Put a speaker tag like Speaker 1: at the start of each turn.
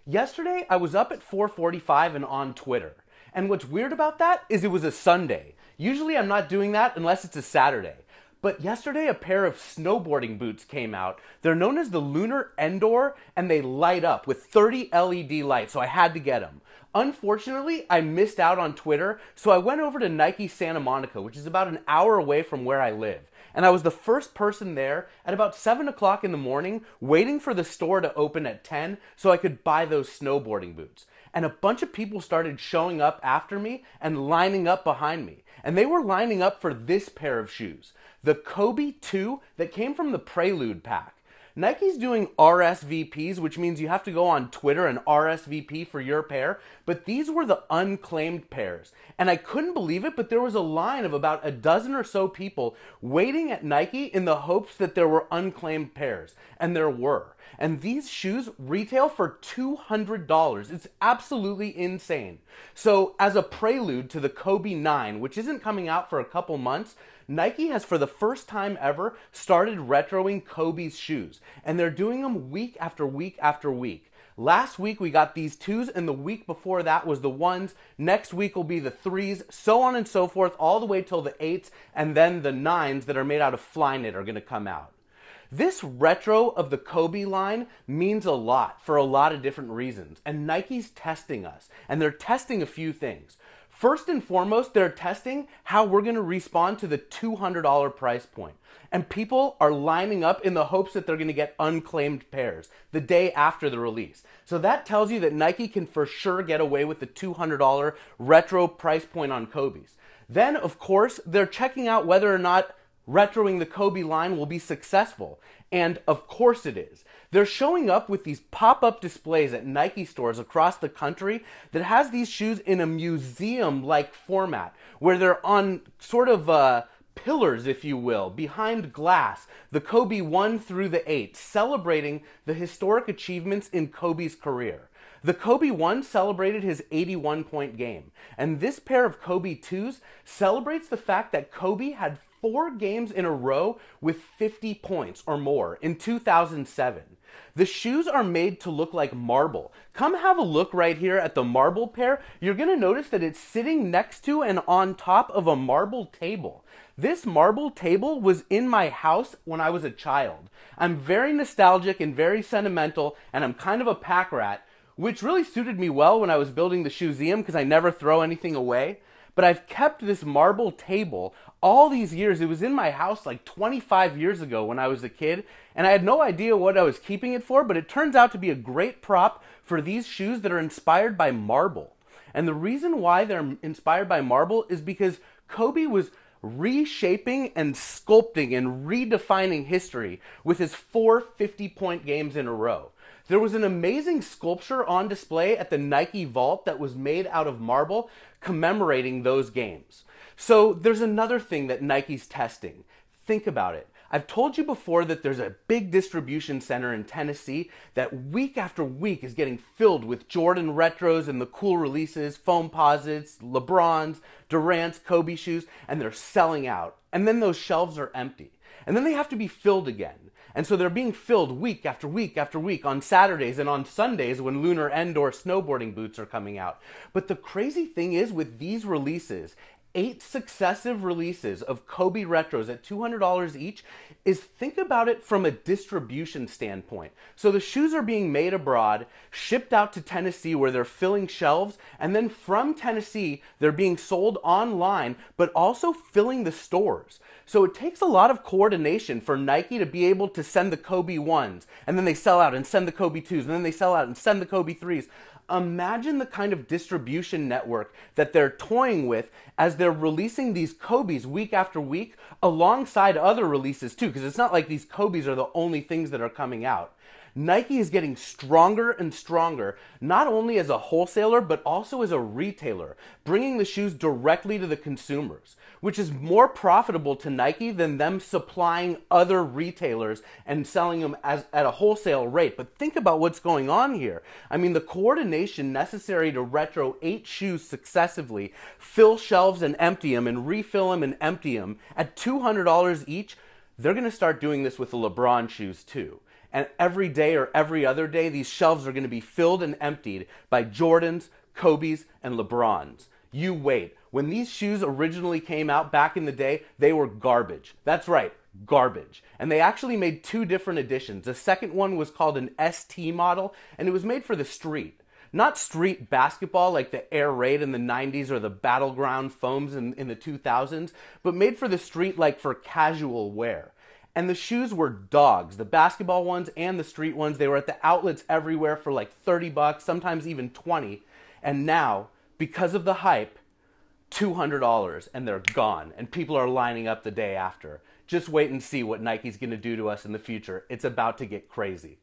Speaker 1: Yesterday, I was up at 4:45 and on Twitter. And what's weird about that is it was a Sunday. Usually I'm not doing that unless it's a Saturday. But yesterday a pair of snowboarding boots came out. They're known as the Lunar Endor, and they light up with 30 LED lights, so I had to get them. Unfortunately, I missed out on Twitter, so I went over to Nike Santa Monica, which is about an hour away from where I live. And I was the first person there at about 7 o'clock in the morning, waiting for the store to open at 10 so I could buy those snowboarding boots. And a bunch of people started showing up after me and lining up behind me. And they were lining up for this pair of shoes, the Kobe 2 that came from the Prelude Pack. Nike's doing RSVPs, which means you have to go on Twitter and RSVP for your pair, but these were the unclaimed pairs. And I couldn't believe it, but there was a line of about a dozen or so people waiting at Nike in the hopes that there were unclaimed pairs. And there were. And these shoes retail for $200. It's absolutely insane. So as a prelude to the Kobe 9, which isn't coming out for a couple months, Nike has for the first time ever started retroing Kobe's shoes. And they're doing them week after week after week. Last week we got these 2s, and the week before that was the 1s. Next week will be the 3s, so on and so forth, all the way till the 8s, and then the 9s that are made out of Flyknit are going to come out. This retro of the Kobe line means a lot for a lot of different reasons, and Nike's testing us, and they're testing a few things. First and foremost, they're testing how we're going to respond to the $200 price point. And people are lining up in the hopes that they're going to get unclaimed pairs the day after the release. So that tells you that Nike can for sure get away with the $200 retro price point on Kobe's. Then, of course, they're checking out whether or not retroing the Kobe line will be successful. And of course it is. They're showing up with these pop-up displays at Nike stores across the country that has these shoes in a museum-like format, where they're on sort of pillars, if you will, behind glass, the Kobe 1 through the 8, celebrating the historic achievements in Kobe's career. The Kobe 1 celebrated his 81-point game, and this pair of Kobe 2s celebrates the fact that Kobe had 4 games in a row with 50 points or more in 2007. The shoes are made to look like marble. Come have a look right here at the marble pair. You're going to notice that it's sitting next to and on top of a marble table. This marble table was in my house when I was a child. I'm very nostalgic and very sentimental, and I'm kind of a pack rat, which really suited me well when I was building the ShoeZeum because I never throw anything away. But I've kept this marble table all these years. It was in my house like 25 years ago when I was a kid, and I had no idea what I was keeping it for, but it turns out to be a great prop for these shoes that are inspired by marble. And the reason why they're inspired by marble is because Kobe was reshaping and sculpting and redefining history with his 4 50-point games in a row. There was an amazing sculpture on display at the Nike Vault that was made out of marble commemorating those games. So there's another thing that Nike's testing. Think about it. I've told you before that there's a big distribution center in Tennessee that week after week is getting filled with Jordan retros and the cool releases, Foamposites, LeBrons, Durant's, Kobe shoes, and they're selling out. And then those shelves are empty. And then they have to be filled again. And so they're being filled week after week after week on Saturdays and on Sundays when Lunar Endor snowboarding boots are coming out. But the crazy thing is with these releases, 8 successive releases of Kobe retros at $200 each, is think about it from a distribution standpoint. So the shoes are being made abroad, shipped out to Tennessee where they're filling shelves, and then from Tennessee they're being sold online, but also filling the stores. So it takes a lot of coordination for Nike to be able to send the Kobe 1s, and then they sell out and send the Kobe 2s, and then they sell out and send the Kobe 3s. Imagine the kind of distribution network that they're toying with as they're releasing these Kobe's week after week alongside other releases too, because it's not like these Kobe's are the only things that are coming out. Nike is getting stronger and stronger, not only as a wholesaler, but also as a retailer, bringing the shoes directly to the consumers, which is more profitable to Nike than them supplying other retailers and selling them at a wholesale rate. But think about what's going on here. I mean, the coordination necessary to retro 8 shoes successively, fill shelves and empty them, and refill them and empty them at $200 each, they're going to start doing this with the LeBron shoes too. And every day or every other day, these shelves are going to be filled and emptied by Jordans, Kobe's, and LeBron's. You wait. When these shoes originally came out back in the day, they were garbage. That's right, garbage. And they actually made two different editions. The second one was called an ST model, and it was made for the street. Not street basketball like the Air Raid in the 90s or the Battleground foams in the 2000s, but made for the street like for casual wear. And the shoes were dogs. The basketball ones and the street ones, they were at the outlets everywhere for like 30 bucks, sometimes even 20. And now, because of the hype, $200 and they're gone. And people are lining up the day after. Just wait and see what Nike's going to do to us in the future. It's about to get crazy.